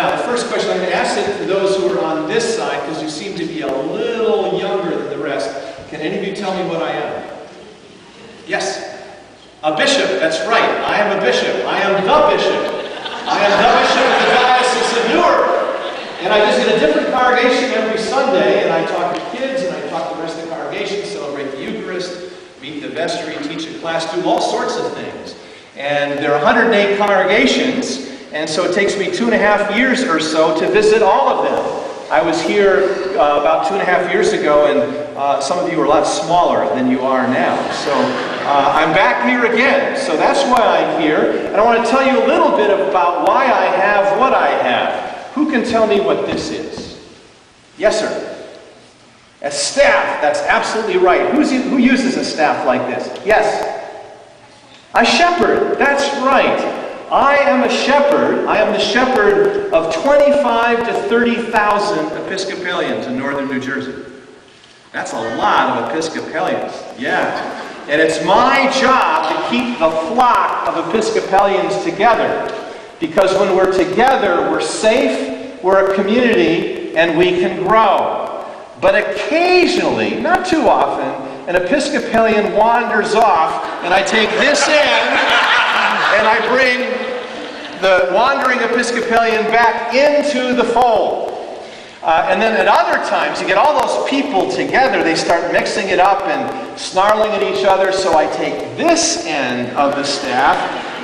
Now, the first question I'm going to ask it for those who are on this side, because you seem to be a little younger than the rest. Can any of you tell me what I am? Yes? A bishop, that's right. I am a bishop. I am the bishop. I am the bishop of the Diocese of Newark. And I visit a different congregation every Sunday, and I talk to kids, and I talk to the rest of the congregation, celebrate the Eucharist, meet the vestry, teach a class, do all sorts of things. And there are 108 congregations, and so it takes me 2.5 years or so to visit all of them. I was here about 2.5 years ago, and some of you are a lot smaller than you are now. So I'm back here again, so that's why I'm here. And I want to tell you a little bit about why I have what I have. Who can tell me what this is? Yes, sir. A staff, that's absolutely right. Who uses a staff like this? Yes. A shepherd, that's right. I am a shepherd. I am the shepherd of 25 to 30,000 Episcopalians in northern New Jersey. That's a lot of Episcopalians, yeah. And it's my job to keep the flock of Episcopalians together. Because when we're together, we're safe, we're a community, and we can grow. But occasionally, not too often, an Episcopalian wanders off, and I take this end, and I bring the wandering Episcopalian back into the fold. And then at other times, you get all those people together, they start mixing it up and snarling at each other, so I take this end of the staff,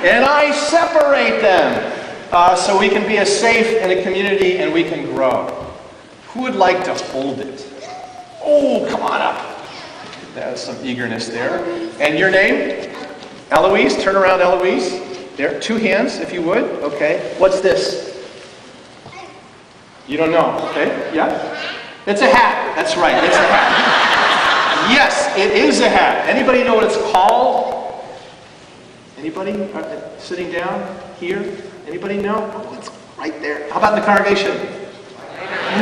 and I separate them, so we can be a safe and a community, and we can grow. Who would like to hold it? Oh, come on up. There's some eagerness there. And your name? Eloise. Turn around, Eloise. There. 2 hands, if you would. Okay. What's this? You don't know. Okay. Yeah? It's a hat. That's right. It's a hat. Yes, it is a hat. Anybody know what it's called? Anybody sitting down here? Anybody know? Oh, it's right there. How about in the congregation?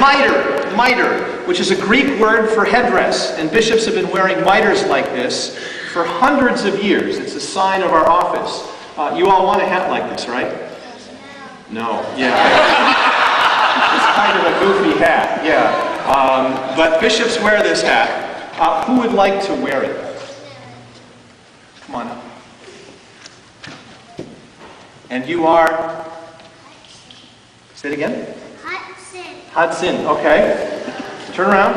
Mitre. Mitre, which is a Greek word for headdress. And bishops have been wearing mitres like this for hundreds of years. It's a sign of our office. You all want a hat like this, right? No. Yeah. It's kind of a goofy hat. Yeah. But bishops wear this hat. Who would like to wear it? Come on up. And you are... Say it again? Hudson, okay. Turn around.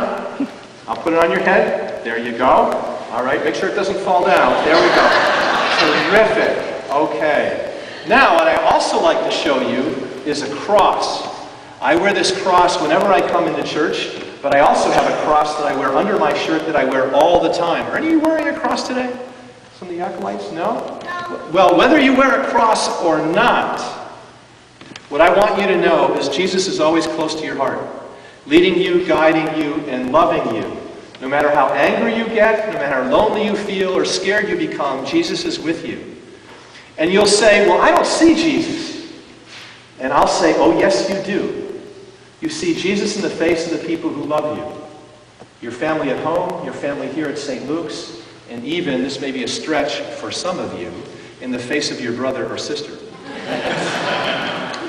I'll put it on your head. There you go. All right, make sure it doesn't fall down. There we go. Terrific. Okay. Now, what I also like to show you is a cross. I wear this cross whenever I come into church, but I also have a cross that I wear under my shirt that I wear all the time. Are any of you wearing a cross today? Some of the acolytes? No? Well, whether you wear a cross or not, what I want you to know is Jesus is always close to your heart, leading you, guiding you, and loving you. No matter how angry you get, no matter how lonely you feel or scared you become, Jesus is with you. And you'll say, well, I don't see Jesus. And I'll say, oh, yes, you do. You see Jesus in the face of the people who love you. Your family at home, your family here at St. Luke's, and even, this may be a stretch for some of you, in the face of your brother or sister.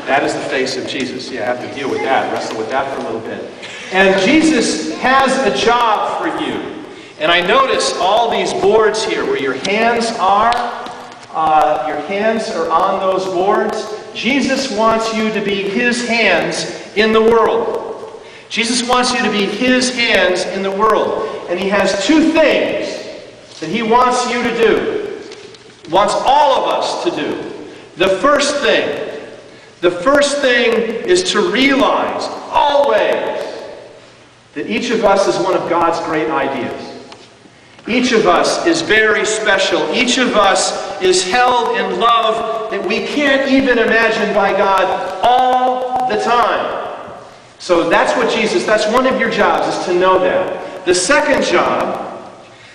That is the face of Jesus. You have to deal with that, wrestle with that for a little bit. And Jesus has a job for you. And I notice all these boards here where your hands are. Your hands are on those boards. Jesus wants you to be His hands in the world. Jesus wants you to be His hands in the world. And He has 2 things that He wants you to do. Wants all of us to do. The first thing is to realize, always, that each of us is one of God's great ideas. Each of us is very special. Each of us is held in love that we can't even imagine by God all the time. So that's one of your jobs, is to know that. The second job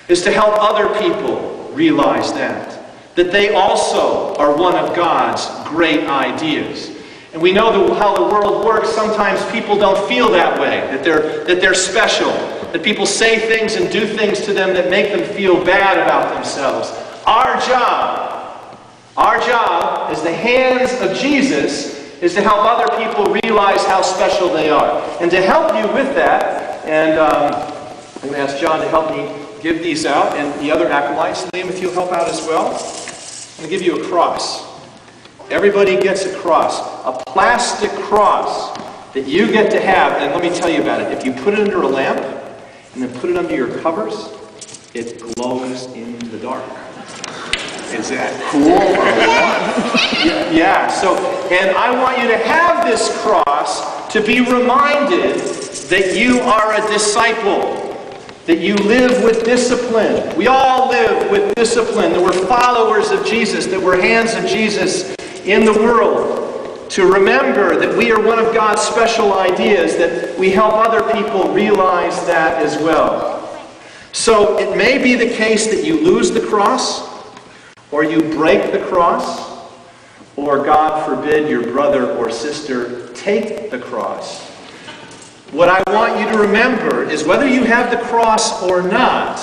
is to help other people realize that they also are one of God's great ideas. And we know how the world works. Sometimes people don't feel that way, that they're special, that people say things and do things to them that make them feel bad about themselves. Our job as the hands of Jesus is to help other people realize how special they are. And to help you with that, and I'm going to ask John to help me give these out, and the other acolytes. Liam, if you'll help out as well. I'm going to give you a cross. Everybody gets a cross. A plastic cross that you get to have. And let me tell you about it. If you put it under a lamp, and then put it under your covers, it glows in the dark. Is that cool or what? Yeah. So, and I want you to have this cross to be reminded that you are a disciple. That you live with discipline. We all live with discipline. That we're followers of Jesus. That we're hands of Jesus in the world. To remember that we are one of God's special ideas. That we help other people realize that as well. So it may be the case that you lose the cross, or you break the cross, or God forbid your brother or sister take the cross. What I want you to remember is whether you have the cross or not,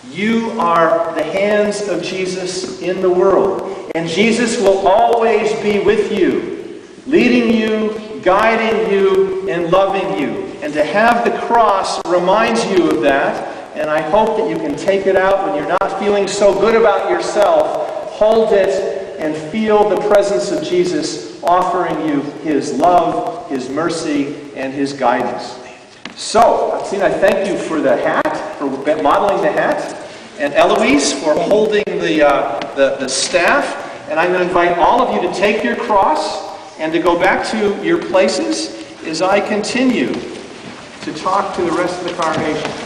you are the hands of Jesus in the world. And Jesus will always be with you, leading you, guiding you, and loving you. And to have the cross reminds you of that. And I hope that you can take it out when you're not feeling so good about yourself. Hold it and feel the presence of Jesus offering you His love, His mercy, and His guidance. So, I thank you for the hat, for modeling the hat, and Eloise for holding the staff. And I'm going to invite all of you to take your cross and to go back to your places as I continue to talk to the rest of the congregation.